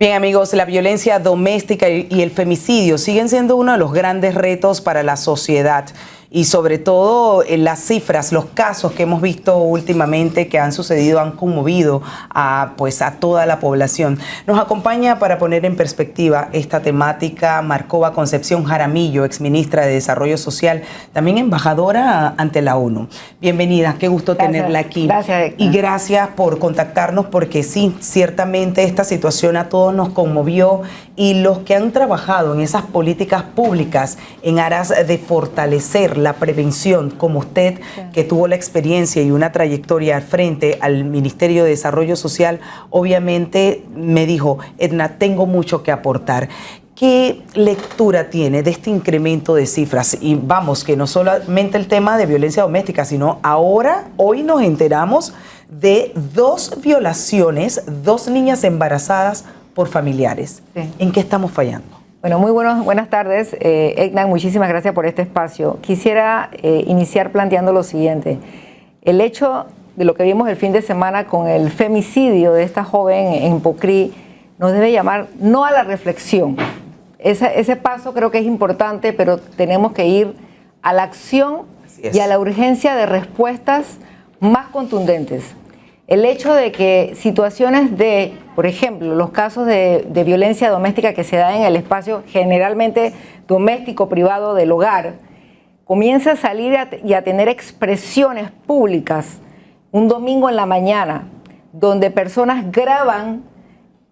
Bien, amigos, la violencia doméstica y el femicidio siguen siendo uno de los grandes retos para la sociedad. Y sobre todo las cifras, los casos que hemos visto últimamente que han sucedido han conmovido a toda la población. Nos acompaña para poner en perspectiva esta temática Marcova Concepción Jaramillo, exministra de Desarrollo Social, también embajadora ante la ONU. Bienvenida, qué gusto tenerla aquí. Gracias. Y gracias por contactarnos porque sí, ciertamente esta situación a todos nos conmovió y los que han trabajado en esas políticas públicas en aras de fortalecer la prevención, como usted, que tuvo la experiencia y una trayectoria al frente al Ministerio de Desarrollo Social, obviamente me dijo, Edna, tengo mucho que aportar. ¿Qué lectura tiene de este incremento de cifras? Y vamos, que no solamente el tema de violencia doméstica, sino hoy nos enteramos de 2 violaciones, 2 niñas embarazadas por familiares. Sí. ¿En qué estamos fallando? Bueno, buenas tardes, Edna, muchísimas gracias por este espacio. Quisiera iniciar planteando lo siguiente. El hecho de lo que vimos el fin de semana con el femicidio de esta joven en Pocrí nos debe llamar no a la reflexión. Ese paso creo que es importante, pero tenemos que ir a la acción y a la urgencia de respuestas más contundentes. El hecho de que situaciones de, por ejemplo, los casos de violencia doméstica que se dan en el espacio generalmente doméstico, privado del hogar, comienza a salir y a tener expresiones públicas un domingo en la mañana, donde personas graban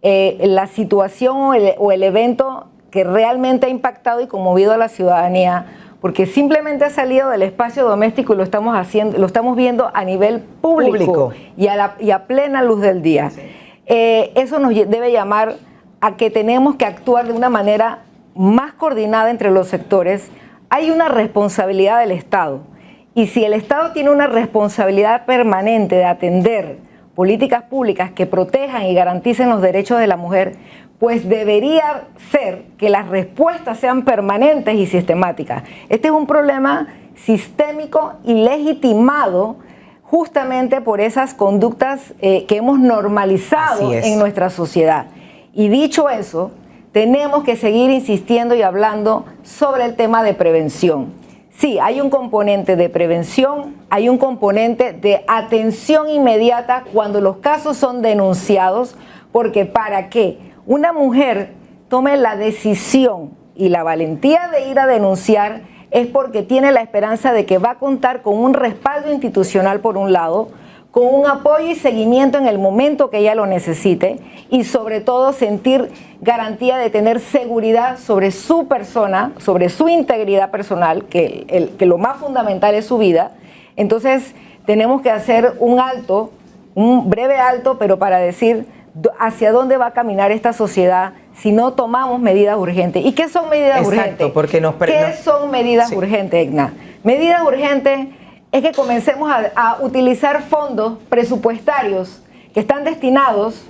la situación o el evento que realmente ha impactado y conmovido a la ciudadanía, porque simplemente ha salido del espacio doméstico y lo estamos viendo a nivel público. Y a plena luz del día. Sí. Eso nos debe llamar a que tenemos que actuar de una manera más coordinada entre los sectores. Hay una responsabilidad del Estado, y si el Estado tiene una responsabilidad permanente de atender políticas públicas que protejan y garanticen los derechos de la mujer, pues debería ser que las respuestas sean permanentes y sistemáticas. Este es un problema sistémico y legitimado justamente por esas conductas que hemos normalizado en nuestra sociedad. Y dicho eso, tenemos que seguir insistiendo y hablando sobre el tema de prevención. Sí, hay un componente de prevención, hay un componente de atención inmediata cuando los casos son denunciados, porque para que una mujer tome la decisión y la valentía de ir a denunciar es porque tiene la esperanza de que va a contar con un respaldo institucional por un lado, con un apoyo y seguimiento en el momento que ella lo necesite y sobre todo sentir garantía de tener seguridad sobre su persona, sobre su integridad personal, que lo más fundamental es su vida. Entonces tenemos que hacer un alto, un breve alto, pero para decir hacia dónde va a caminar esta sociedad si no tomamos medidas urgentes. ¿Y qué son medidas urgentes? Porque ¿Qué son medidas urgentes, Edna? Medidas urgentes es que comencemos a utilizar fondos presupuestarios que están destinados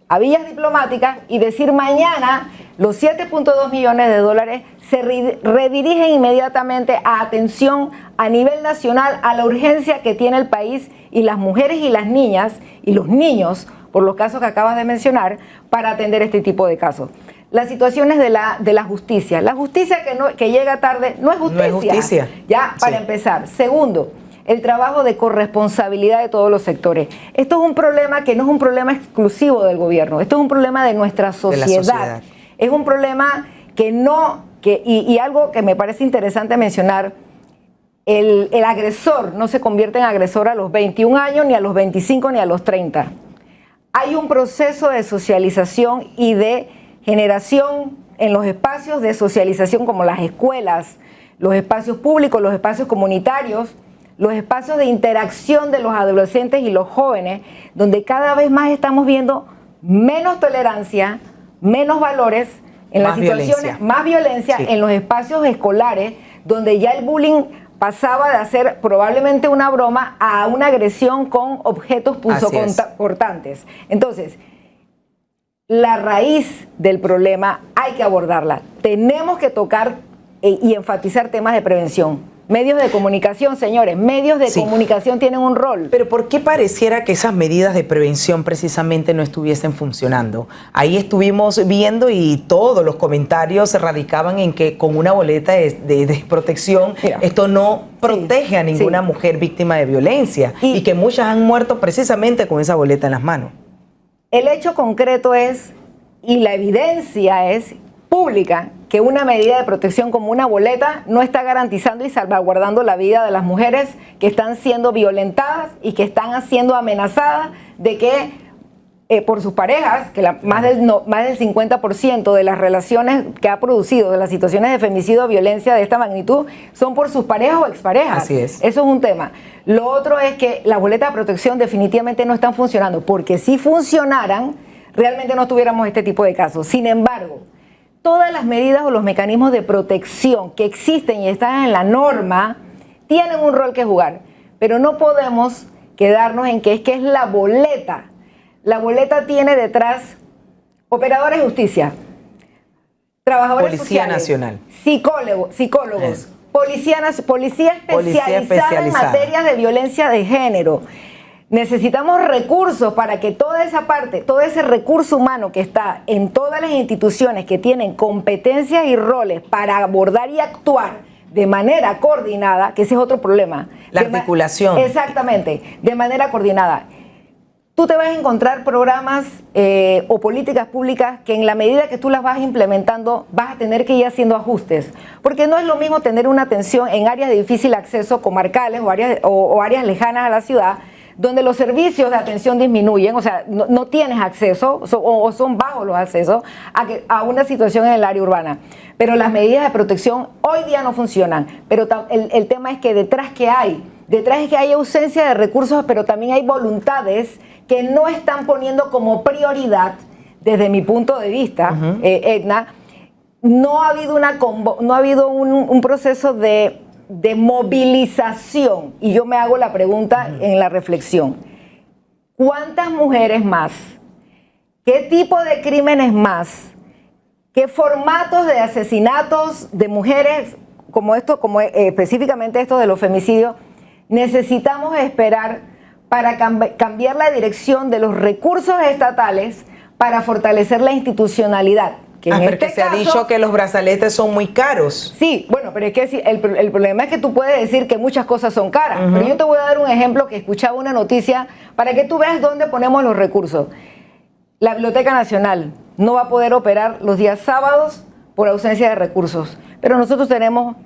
a vías diplomáticas y decir mañana los 7.2 millones de dólares se redirigen inmediatamente a atención a nivel nacional a la urgencia que tiene el país y las mujeres y las niñas y los niños, por los casos que acabas de mencionar, para atender este tipo de casos. Las situaciones de la justicia. La justicia que llega tarde no es justicia. No es justicia. Ya, para empezar. Segundo, el trabajo de corresponsabilidad de todos los sectores. Esto es un problema que no es un problema exclusivo del gobierno. Esto es un problema de nuestra sociedad. De la sociedad. Es un problema y algo que me parece interesante mencionar, el agresor no se convierte en agresor a los 21 años, ni a los 25, ni a los 30. Hay un proceso de socialización y de generación en los espacios de socialización como las escuelas, los espacios públicos, los espacios comunitarios, los espacios de interacción de los adolescentes y los jóvenes, donde cada vez más estamos viendo menos tolerancia, menos valores en las situaciones, más violencia en los espacios escolares, donde ya el bullying pasaba de hacer probablemente una broma a una agresión con objetos punzocortantes. Entonces, la raíz del problema hay que abordarla. Tenemos que tocar y enfatizar temas de prevención. Medios de comunicación, señores, medios de comunicación tienen un rol. Pero ¿por qué pareciera que esas medidas de prevención precisamente no estuviesen funcionando? Ahí estuvimos viendo y todos los comentarios se radicaban en que con una boleta de protección, mira, esto no protege a ninguna mujer víctima de violencia y que muchas han muerto precisamente con esa boleta en las manos. El hecho concreto es, y la evidencia es pública, que una medida de protección como una boleta no está garantizando y salvaguardando la vida de las mujeres que están siendo violentadas y que están siendo amenazadas de que por sus parejas, que más del 50% de las relaciones que ha producido, de las situaciones de femicidio o violencia de esta magnitud, son por sus parejas o exparejas. Así es. Eso es un tema. Lo otro es que las boletas de protección definitivamente no están funcionando, porque si funcionaran, realmente no tuviéramos este tipo de casos. Sin embargo, todas las medidas o los mecanismos de protección que existen y están en la norma tienen un rol que jugar, pero no podemos quedarnos en que es la boleta. La boleta tiene detrás operadores de justicia, trabajadores Policía sociales, Nacional, psicólogos, policía especializada en materias de violencia de género. Necesitamos recursos para que toda esa parte, todo ese recurso humano que está en todas las instituciones que tienen competencias y roles para abordar y actuar de manera coordinada, que ese es otro problema. La articulación. Exactamente, de manera coordinada. Tú te vas a encontrar programas o políticas públicas que en la medida que tú las vas implementando vas a tener que ir haciendo ajustes, porque no es lo mismo tener una atención en áreas de difícil acceso comarcales o áreas lejanas a la ciudad, donde los servicios de atención disminuyen, o sea, no tienes acceso o son bajos los accesos a una situación en el área urbana. Pero las medidas de protección hoy día no funcionan, pero el tema es que detrás es que hay ausencia de recursos, pero también hay voluntades que no están poniendo como prioridad, desde mi punto de vista, Edna, no ha habido un proceso de movilización, y yo me hago la pregunta en la reflexión: ¿cuántas mujeres más? ¿Qué tipo de crímenes más? ¿Qué formatos de asesinatos de mujeres como específicamente esto de los femicidios necesitamos esperar para cambiar la dirección de los recursos estatales para fortalecer la institucionalidad? Porque se ha dicho que los brazaletes son muy caros. Sí, bueno, pero es que el problema es que tú puedes decir que muchas cosas son caras. Pero yo te voy a dar un ejemplo que escuchaba una noticia para que tú veas dónde ponemos los recursos. La Biblioteca Nacional no va a poder operar los días sábados por ausencia de recursos. Pero nosotros tenemos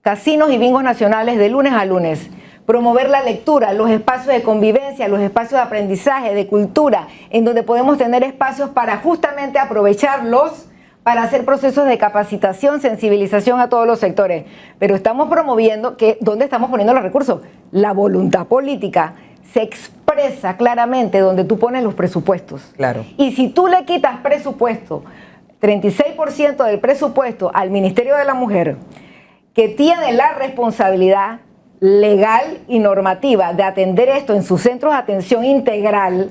casinos y bingos nacionales de lunes a lunes. Promover la lectura, los espacios de convivencia, los espacios de aprendizaje, de cultura, en donde podemos tener espacios para justamente aprovecharlos para hacer procesos de capacitación, sensibilización a todos los sectores. Pero estamos promoviendo ¿dónde estamos poniendo los recursos? La voluntad política se expresa claramente donde tú pones los presupuestos. Claro. Y si tú le quitas presupuesto, 36% del presupuesto al Ministerio de la Mujer, que tiene la responsabilidad legal y normativa de atender esto en sus centros de atención integral,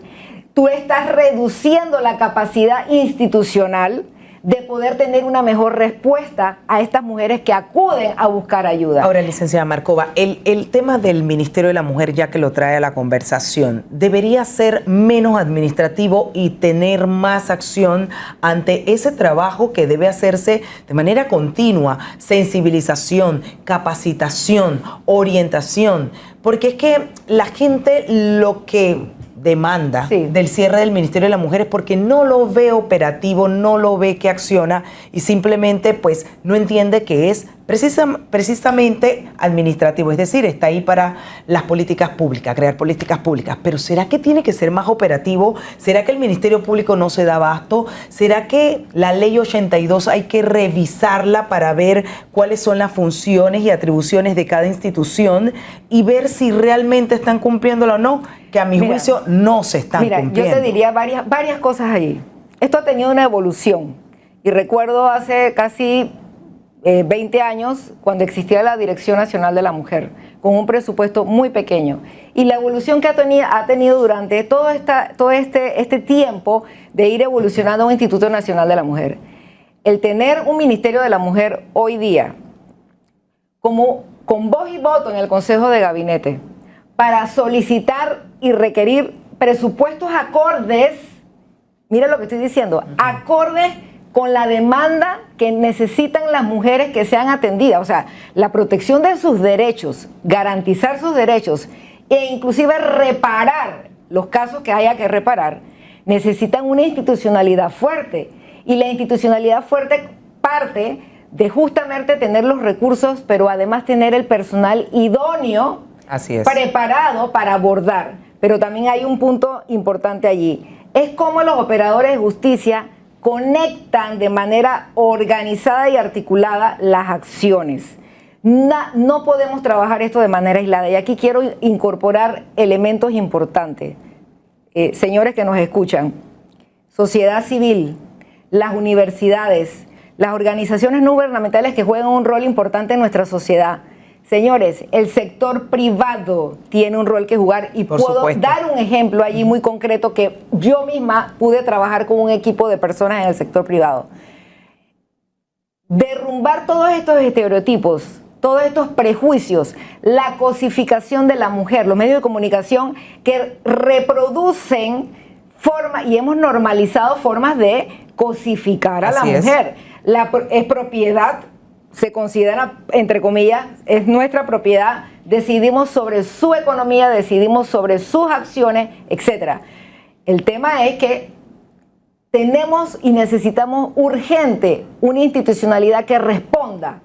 tú estás reduciendo la capacidad institucional de poder tener una mejor respuesta a estas mujeres que acuden a buscar ayuda. Ahora, licenciada Markova, el tema del Ministerio de la Mujer, ya que lo trae a la conversación, ¿debería ser menos administrativo y tener más acción ante ese trabajo que debe hacerse de manera continua? Sensibilización, capacitación, orientación, porque es que la gente lo que demanda del cierre del Ministerio de la Mujer es porque no lo ve operativo, no lo ve que acciona y simplemente pues no entiende que es precisamente administrativo, es decir, está ahí para las políticas públicas, crear políticas públicas. Pero ¿será que tiene que ser más operativo? ¿Será que el Ministerio Público no se da abasto? ¿Será que la Ley 82 hay que revisarla para ver cuáles son las funciones y atribuciones de cada institución y ver si realmente están cumpliéndola o no? Que a mi juicio no se están cumpliendo. Yo te diría varias cosas allí. Esto ha tenido una evolución y recuerdo hace casi 20 años cuando existía la Dirección Nacional de la Mujer con un presupuesto muy pequeño y la evolución que ha tenido durante todo este tiempo de ir evolucionando un Instituto Nacional de la Mujer. El tener un Ministerio de la Mujer hoy día como con voz y voto en el Consejo de Gabinete para solicitar y requerir presupuestos acordes, mira lo que estoy diciendo, acordes con la demanda que necesitan las mujeres que sean atendidas, o sea, la protección de sus derechos, garantizar sus derechos e inclusive reparar los casos que haya que reparar, necesitan una institucionalidad fuerte. Y la institucionalidad fuerte parte de justamente tener los recursos, pero además tener el personal idóneo, preparado para abordar. Pero también hay un punto importante allí. Es cómo los operadores de justicia conectan de manera organizada y articulada las acciones. No podemos trabajar esto de manera aislada. Y aquí quiero incorporar elementos importantes. Señores que nos escuchan, sociedad civil, las universidades, las organizaciones no gubernamentales que juegan un rol importante en nuestra sociedad. Señores, el sector privado tiene un rol que jugar y puedo dar un ejemplo allí muy concreto que yo misma pude trabajar con un equipo de personas en el sector privado. Derrumbar todos estos estereotipos, todos estos prejuicios, la cosificación de la mujer, los medios de comunicación que reproducen formas, y hemos normalizado formas de cosificar a la mujer. Es propiedad, se considera, entre comillas, es nuestra propiedad, decidimos sobre su economía, decidimos sobre sus acciones, etc. El tema es que tenemos y necesitamos urgente una institucionalidad que responda,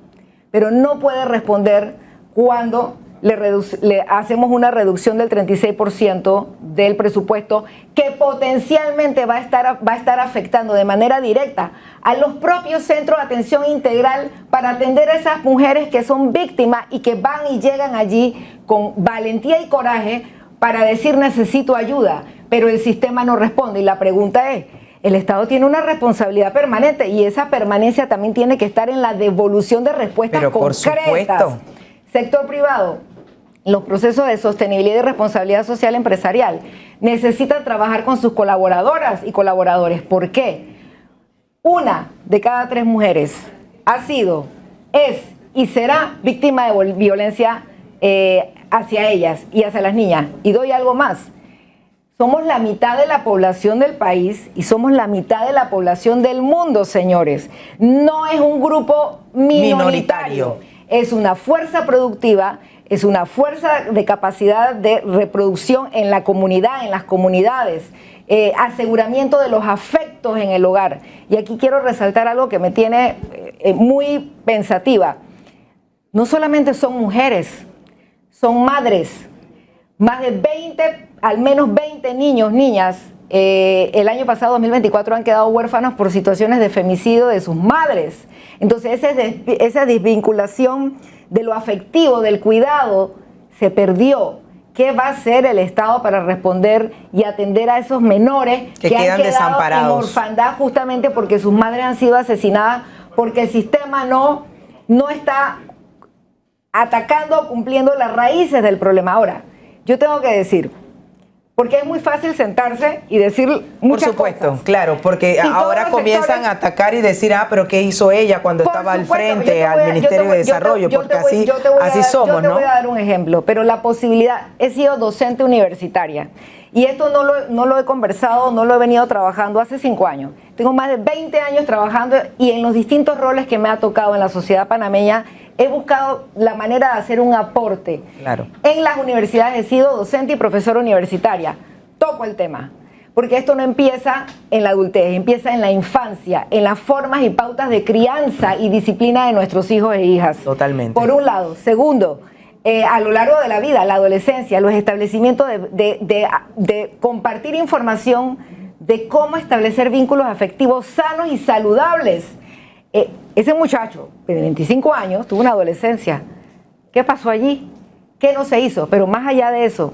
pero no puede responder cuando le hacemos una reducción del 36% del presupuesto que potencialmente va a estar afectando de manera directa a los propios centros de atención integral para atender a esas mujeres que son víctimas y que van y llegan allí con valentía y coraje para decir necesito ayuda, pero el sistema no responde. Y la pregunta es, el Estado tiene una responsabilidad permanente y esa permanencia también tiene que estar en la devolución de respuestas concretas. Por supuesto. Sector privado, los procesos de sostenibilidad y responsabilidad social empresarial necesitan trabajar con sus colaboradoras y colaboradores. ¿Por qué? 1 de cada 3 mujeres ha sido, es y será víctima de violencia hacia ellas y hacia las niñas. Y doy algo más. Somos la mitad de la población del país y somos la mitad de la población del mundo, señores. No es un grupo minoritario. Es una fuerza productiva, es una fuerza de capacidad de reproducción en la comunidad, en las comunidades, aseguramiento de los afectos en el hogar. Y aquí quiero resaltar algo que me tiene muy pensativa. No solamente son mujeres, son madres. Más de 20, al menos 20 niños, niñas, el año pasado, 2024, han quedado huérfanos por situaciones de femicidio de sus madres. Entonces, esa desvinculación de lo afectivo, del cuidado, se perdió. ¿Qué va a hacer el Estado para responder y atender a esos menores que han quedado desamparados en orfandad justamente porque sus madres han sido asesinadas, porque el sistema no está atacando o cumpliendo las raíces del problema? Ahora, yo tengo que decir, porque es muy fácil sentarse y decir muchas cosas. Por supuesto, claro, porque ahora comienzan a atacar y decir, pero ¿qué hizo ella cuando estaba al frente al Ministerio de Desarrollo? Porque así somos, ¿no? Yo te voy a dar un ejemplo, pero la posibilidad, he sido docente universitaria y esto no lo he conversado, no lo he venido trabajando hace 5 años. Tengo más de 20 años trabajando y en los distintos roles que me ha tocado en la sociedad panameña, he buscado la manera de hacer un aporte. Claro. En las universidades he sido docente y profesora universitaria. Toco el tema, porque esto no empieza en la adultez, empieza en la infancia, en las formas y pautas de crianza y disciplina de nuestros hijos e hijas. Totalmente. Por un lado. Segundo, a lo largo de la vida, la adolescencia, los establecimientos de compartir información de cómo establecer vínculos afectivos sanos y saludables. Ese muchacho de 25 años tuvo una adolescencia. ¿Qué pasó allí? ¿Qué no se hizo? Pero más allá de eso,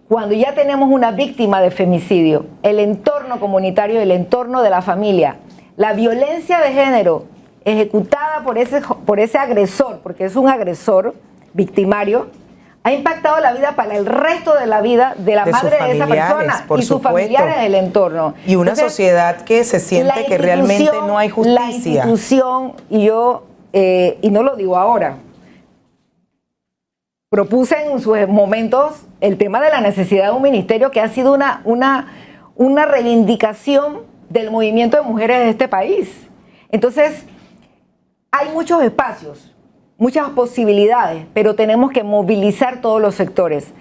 cuando ya tenemos una víctima de femicidio, el entorno comunitario, el entorno de la familia, la violencia de género ejecutada por ese agresor, porque es un agresor victimario, ha impactado la vida para el resto de la vida de la madre de esa persona y sus familiares del entorno. Y una sociedad que se siente que realmente no hay justicia. La institución, y no lo digo ahora, propuse en sus momentos el tema de la necesidad de un ministerio que ha sido una reivindicación del movimiento de mujeres de este país. Entonces, hay muchos espacios, muchas posibilidades, pero tenemos que movilizar todos los sectores.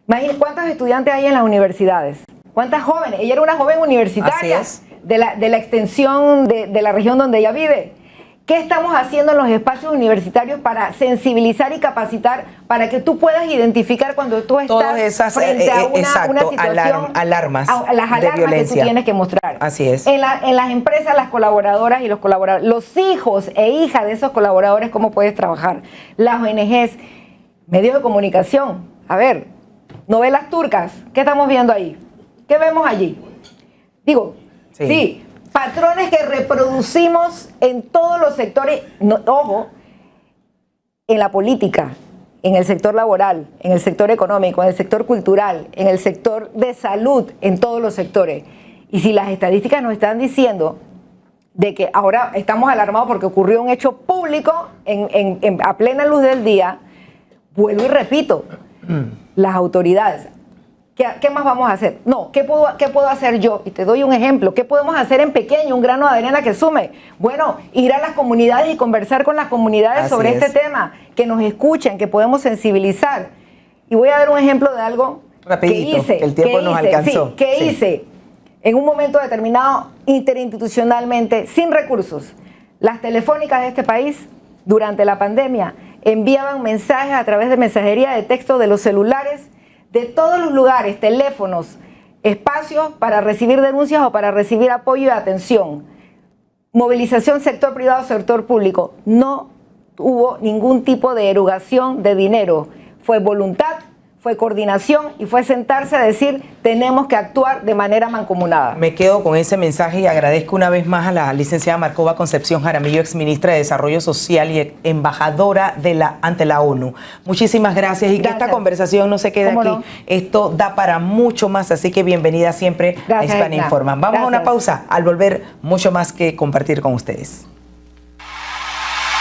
Imagínense cuántos estudiantes hay en las universidades, cuántas jóvenes. Ella era una joven universitaria de la extensión de la región donde ella vive. ¿Qué estamos haciendo en los espacios universitarios para sensibilizar y capacitar para que tú puedas identificar cuando tú estás frente a una situación, alarmas las alarmas de violencia que tú tienes que mostrar? Así es. En las empresas, las colaboradoras y los colaboradores, los hijos e hijas de esos colaboradores, ¿cómo puedes trabajar? Las ONGs, medios de comunicación. A ver, novelas turcas, ¿qué estamos viendo ahí? ¿Qué vemos allí? Digo, sí, patrones que reproducimos en todos los sectores, ojo, en la política, en el sector laboral, en el sector económico, en el sector cultural, en el sector de salud, en todos los sectores. Y si las estadísticas nos están diciendo de que ahora estamos alarmados porque ocurrió un hecho público a plena luz del día, vuelvo y repito, las autoridades, ¿qué más vamos a hacer? No, ¿qué puedo hacer yo? Y te doy un ejemplo. ¿Qué podemos hacer en pequeño, un grano de arena que sume? Bueno, ir a las comunidades y conversar con las comunidades sobre este tema, que nos escuchen, que podemos sensibilizar. Y voy a dar un ejemplo de algo rapidito, que hice. El tiempo nos alcanzó. Sí, que hice en un momento determinado interinstitucionalmente, sin recursos. Las telefónicas de este país, durante la pandemia, enviaban mensajes a través de mensajería de texto de los celulares de todos los lugares, teléfonos, espacios para recibir denuncias o para recibir apoyo y atención. Movilización sector privado, sector público. No hubo ningún tipo de erogación de dinero. Fue voluntad, fue coordinación y fue sentarse a decir tenemos que actuar de manera mancomunada. Me quedo con ese mensaje y agradezco una vez más a la licenciada Marcova Concepción Jaramillo, exministra de Desarrollo Social y embajadora ante la ONU. Muchísimas gracias y que esta conversación no se quede aquí. No. Esto da para mucho más, así que bienvenida siempre a Hispania Informa. Vamos a una pausa. Al volver, mucho más que compartir con ustedes.